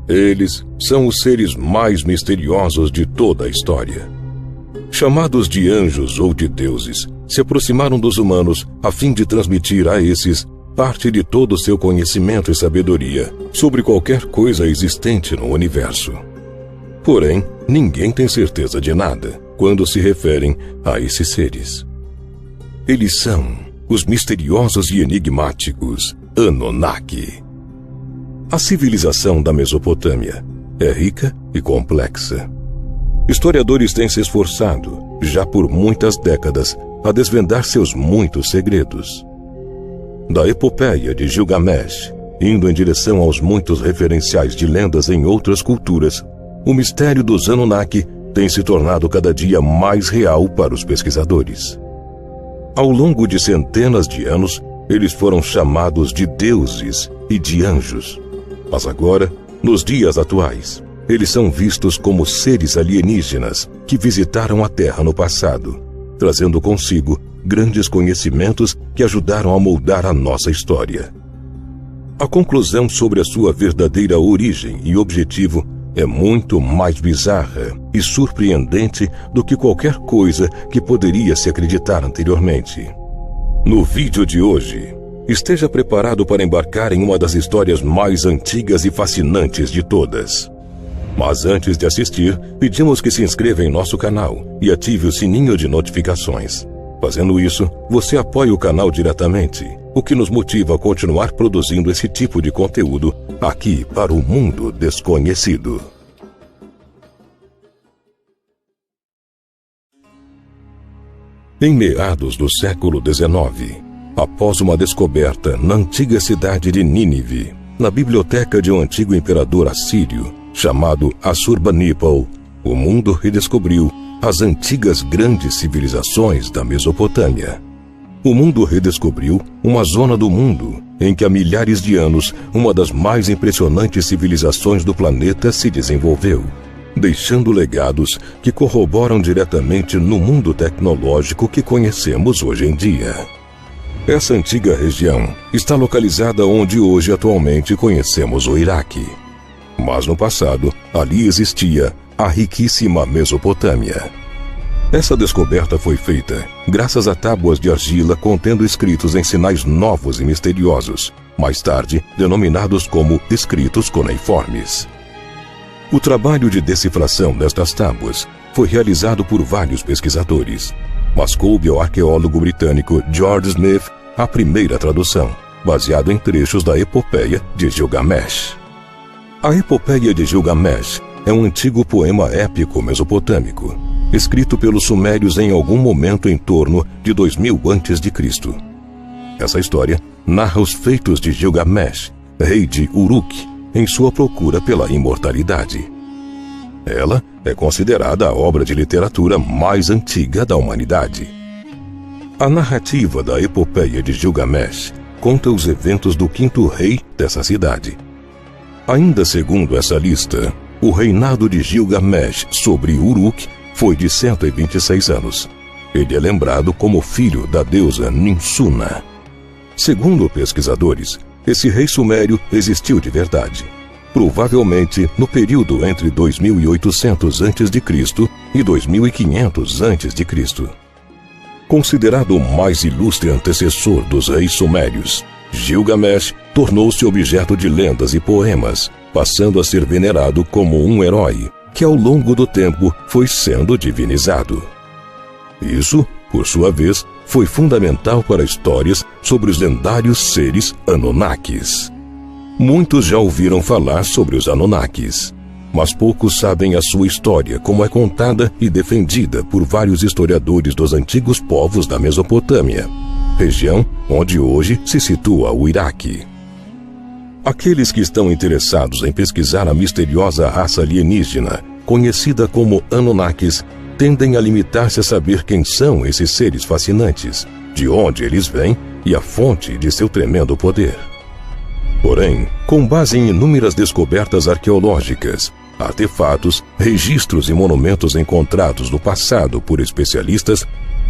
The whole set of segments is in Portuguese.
Eles são os seres mais misteriosos de toda a história. Chamados de anjos ou de deuses, se aproximaram dos humanos a fim de transmitir a esses parte de todo o seu conhecimento e sabedoria sobre qualquer coisa existente no universo. Porém, ninguém tem certeza de nada quando se referem a esses seres. Eles são os misteriosos e enigmáticos Anunnaki. A civilização da Mesopotâmia é rica e complexa. Historiadores têm se esforçado, já por muitas décadas, a desvendar seus muitos segredos. Da epopeia de Gilgamesh, indo em direção aos muitos referenciais de lendas em outras culturas, o mistério dos Anunnaki tem se tornado cada dia mais real para os pesquisadores. Ao longo de centenas de anos, eles foram chamados de deuses e de anjos. Mas agora, nos dias atuais, eles são vistos como seres alienígenas que visitaram a Terra no passado, trazendo consigo grandes conhecimentos que ajudaram a moldar a nossa história. A conclusão sobre a sua verdadeira origem e objetivo é muito mais bizarra e surpreendente do que qualquer coisa que poderia se acreditar anteriormente. No vídeo de hoje, esteja preparado para embarcar em uma das histórias mais antigas e fascinantes de todas. Mas antes de assistir, pedimos que se inscreva em nosso canal e ative o sininho de notificações. Fazendo isso, você apoia o canal diretamente, o que nos motiva a continuar produzindo esse tipo de conteúdo aqui para o mundo desconhecido. Em meados do século XIX, após uma descoberta na antiga cidade de Nínive, na biblioteca de um antigo imperador assírio, chamado Assurbanipal, o mundo redescobriu as antigas grandes civilizações da Mesopotâmia. O mundo redescobriu uma zona do mundo em que há milhares de anos uma das mais impressionantes civilizações do planeta se desenvolveu, deixando legados que corroboram diretamente no mundo tecnológico que conhecemos hoje em dia. Essa antiga região está localizada onde hoje atualmente conhecemos o Iraque. Mas no passado, ali existia a riquíssima Mesopotâmia. Essa descoberta foi feita graças a tábuas de argila contendo escritos em sinais novos e misteriosos, mais tarde denominados como escritos cuneiformes. O trabalho de decifração destas tábuas foi realizado por vários pesquisadores, mas coube ao arqueólogo britânico George Smith a primeira tradução, baseado em trechos da epopeia de Gilgamesh. A epopeia de Gilgamesh é um antigo poema épico mesopotâmico, escrito pelos sumérios em algum momento em torno de 2000 a.C. Essa história narra os feitos de Gilgamesh, rei de Uruk, em sua procura pela imortalidade. Ela é considerada a obra de literatura mais antiga da humanidade. A narrativa da epopeia de Gilgamesh conta os eventos do quinto rei dessa cidade. Ainda segundo essa lista, o reinado de Gilgamesh sobre Uruk foi de 126 anos. Ele é lembrado como filho da deusa Ninsuna. Segundo pesquisadores, esse rei sumério existiu de verdade, provavelmente no período entre 2800 a.C. e 2500 a.C. Considerado o mais ilustre antecessor dos reis sumérios, Gilgamesh tornou-se objeto de lendas e poemas, passando a ser venerado como um herói, que ao longo do tempo foi sendo divinizado. Isso, por sua vez, foi fundamental para histórias sobre os lendários seres Anunnakis. Muitos já ouviram falar sobre os Anunnakis, mas poucos sabem a sua história como é contada e defendida por vários historiadores dos antigos povos da Mesopotâmia, região onde hoje se situa o Iraque. Aqueles que estão interessados em pesquisar a misteriosa raça alienígena, conhecida como Anunnakis, tendem a limitar-se a saber quem são esses seres fascinantes, de onde eles vêm e a fonte de seu tremendo poder. Porém, com base em inúmeras descobertas arqueológicas, artefatos, registros e monumentos encontrados no passado por especialistas,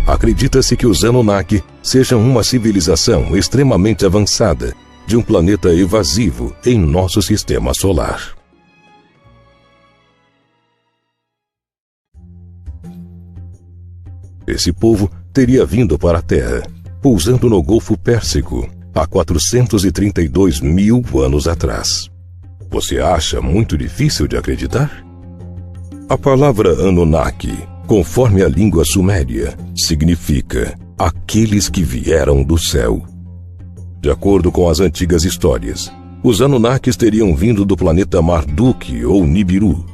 acredita-se que os Anunnaki sejam uma civilização extremamente avançada de um planeta evasivo em nosso sistema solar. Esse povo teria vindo para a Terra, pousando no Golfo Pérsico, há 432 mil anos atrás. Você acha muito difícil de acreditar? A palavra Anunnaki, conforme a língua suméria, significa aqueles que vieram do céu. De acordo com as antigas histórias, os Anunnakis teriam vindo do planeta Marduk ou Nibiru,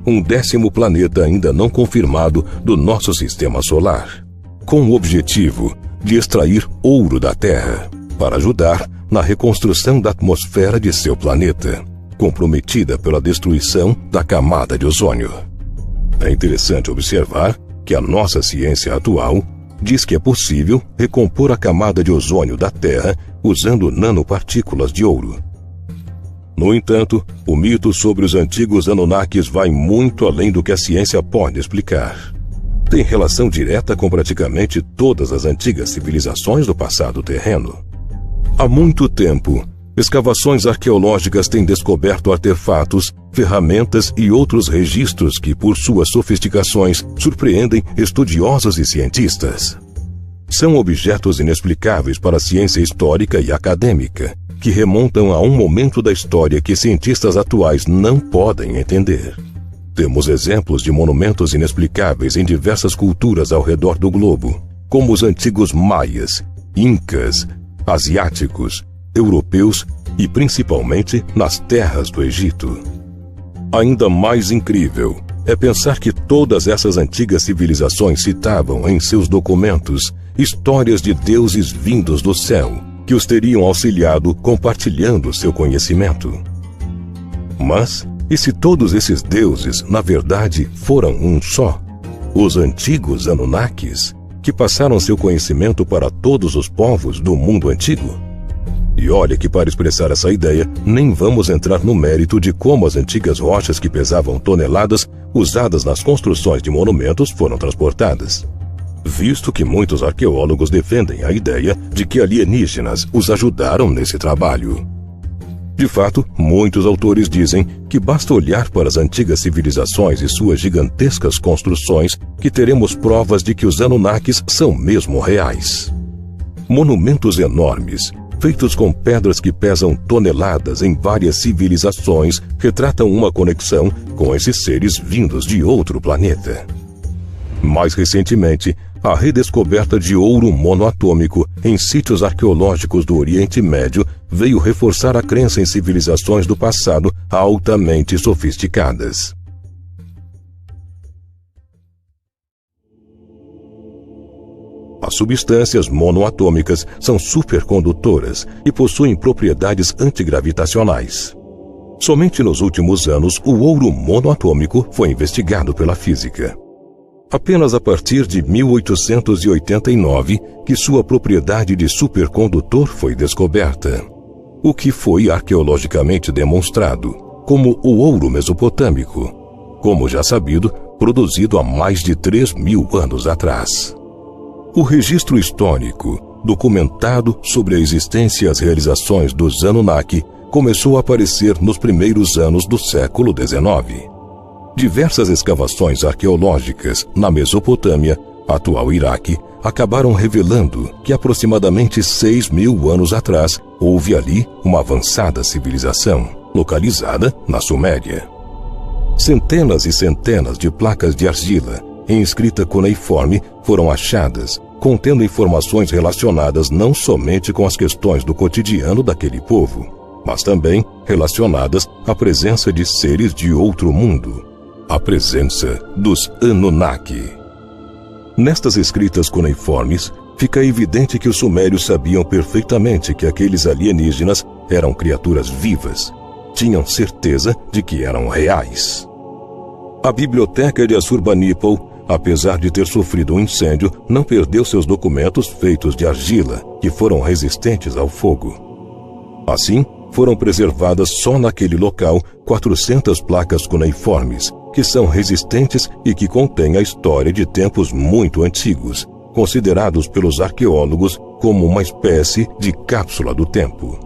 um 10º planeta ainda não confirmado do nosso sistema solar, com o objetivo de extrair ouro da Terra para ajudar na reconstrução da atmosfera de seu planeta, comprometida pela destruição da camada de ozônio. É interessante observar que a nossa ciência atual diz que é possível recompor a camada de ozônio da Terra usando nanopartículas de ouro. No entanto, o mito sobre os antigos Anunnakis vai muito além do que a ciência pode explicar. Tem relação direta com praticamente todas as antigas civilizações do passado terreno. Há muito tempo, escavações arqueológicas têm descoberto artefatos, ferramentas e outros registros que, por suas sofisticações, surpreendem estudiosos e cientistas. São objetos inexplicáveis para a ciência histórica e acadêmica, que remontam a um momento da história que cientistas atuais não podem entender. Temos exemplos de monumentos inexplicáveis em diversas culturas ao redor do globo, como os antigos maias, incas, asiáticos, europeus e principalmente nas terras do Egito. Ainda mais incrível é pensar que todas essas antigas civilizações citavam em seus documentos histórias de deuses vindos do céu, que os teriam auxiliado compartilhando seu conhecimento. Mas, e se todos esses deuses, na verdade, foram um só? Os antigos Anunnakis, que passaram seu conhecimento para todos os povos do mundo antigo? E olha que para expressar essa ideia, nem vamos entrar no mérito de como as antigas rochas que pesavam toneladas, usadas nas construções de monumentos, foram transportadas. Visto que muitos arqueólogos defendem a ideia de que alienígenas os ajudaram nesse trabalho. De fato, muitos autores dizem que basta olhar para as antigas civilizações e suas gigantescas construções que teremos provas de que os Anunnakis são mesmo reais. Monumentos enormes, feitos com pedras que pesam toneladas em várias civilizações, retratam uma conexão com esses seres vindos de outro planeta. Mais recentemente, a redescoberta de ouro monoatômico em sítios arqueológicos do Oriente Médio veio reforçar a crença em civilizações do passado altamente sofisticadas. As substâncias monoatômicas são supercondutoras e possuem propriedades antigravitacionais. Somente nos últimos anos, o ouro monoatômico foi investigado pela física. Apenas a partir de 1889 que sua propriedade de supercondutor foi descoberta, o que foi arqueologicamente demonstrado como o ouro mesopotâmico, como já sabido, produzido há mais de 3.000 anos atrás. O registro histórico, documentado sobre a existência e as realizações dos Anunnaki, começou a aparecer nos primeiros anos do século XIX. Diversas escavações arqueológicas na Mesopotâmia, atual Iraque, acabaram revelando que aproximadamente 6.000 anos atrás houve ali uma avançada civilização, localizada na Suméria. Centenas e centenas de placas de argila em escrita cuneiforme foram achadas, contendo informações relacionadas não somente com as questões do cotidiano daquele povo, mas também relacionadas à presença de seres de outro mundo, a presença dos Anunnaki. Nestas escritas cuneiformes, fica evidente que os sumérios sabiam perfeitamente que aqueles alienígenas eram criaturas vivas, tinham certeza de que eram reais. A biblioteca de Assurbanipal, apesar de ter sofrido um incêndio, não perdeu seus documentos feitos de argila, que foram resistentes ao fogo. Assim, foram preservadas só naquele local 400 placas cuneiformes, que são resistentes e que contêm a história de tempos muito antigos, considerados pelos arqueólogos como uma espécie de cápsula do tempo.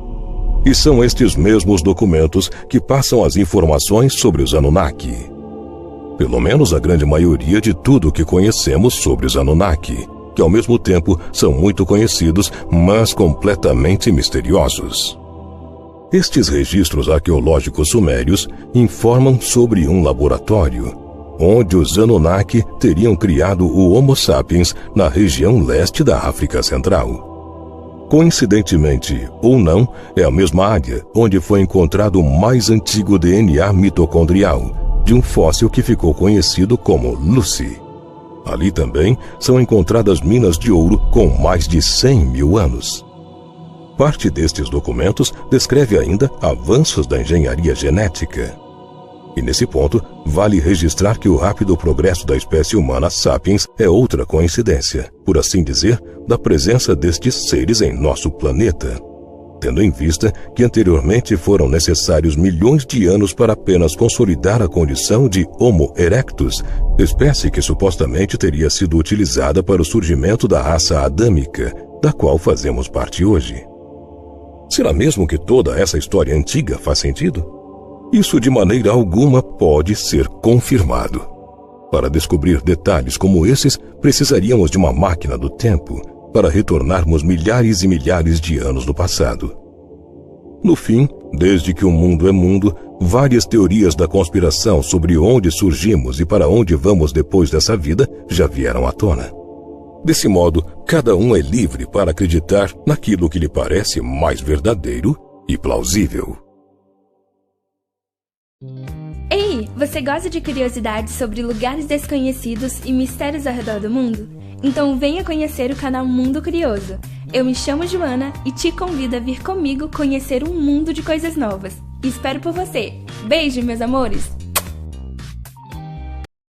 E são estes mesmos documentos que passam as informações sobre os Anunnaki. Pelo menos a grande maioria de tudo o que conhecemos sobre os Anunnaki, que ao mesmo tempo são muito conhecidos, mas completamente misteriosos. Estes registros arqueológicos sumérios informam sobre um laboratório, onde os Anunnaki teriam criado o Homo sapiens na região leste da África Central. Coincidentemente, ou não, é a mesma área onde foi encontrado o mais antigo DNA mitocondrial, de um fóssil que ficou conhecido como Lucy. Ali também são encontradas minas de ouro com mais de 100 mil anos. Parte destes documentos descreve ainda avanços da engenharia genética. E nesse ponto, vale registrar que o rápido progresso da espécie humana sapiens é outra coincidência, por assim dizer, da presença destes seres em nosso planeta, tendo em vista que anteriormente foram necessários milhões de anos para apenas consolidar a condição de Homo erectus, espécie que supostamente teria sido utilizada para o surgimento da raça adâmica, da qual fazemos parte hoje. Será mesmo que toda essa história antiga faz sentido? Isso de maneira alguma pode ser confirmado. Para descobrir detalhes como esses, precisaríamos de uma máquina do tempo para retornarmos milhares e milhares de anos no passado. No fim, desde que o mundo é mundo, várias teorias da conspiração sobre onde surgimos e para onde vamos depois dessa vida já vieram à tona. Desse modo, cada um é livre para acreditar naquilo que lhe parece mais verdadeiro e plausível. Ei, você gosta de curiosidades sobre lugares desconhecidos e mistérios ao redor do mundo? Então venha conhecer o canal Mundo Curioso. Eu me chamo Joana e te convido a vir comigo conhecer um mundo de coisas novas. Espero por você. Beijo, meus amores!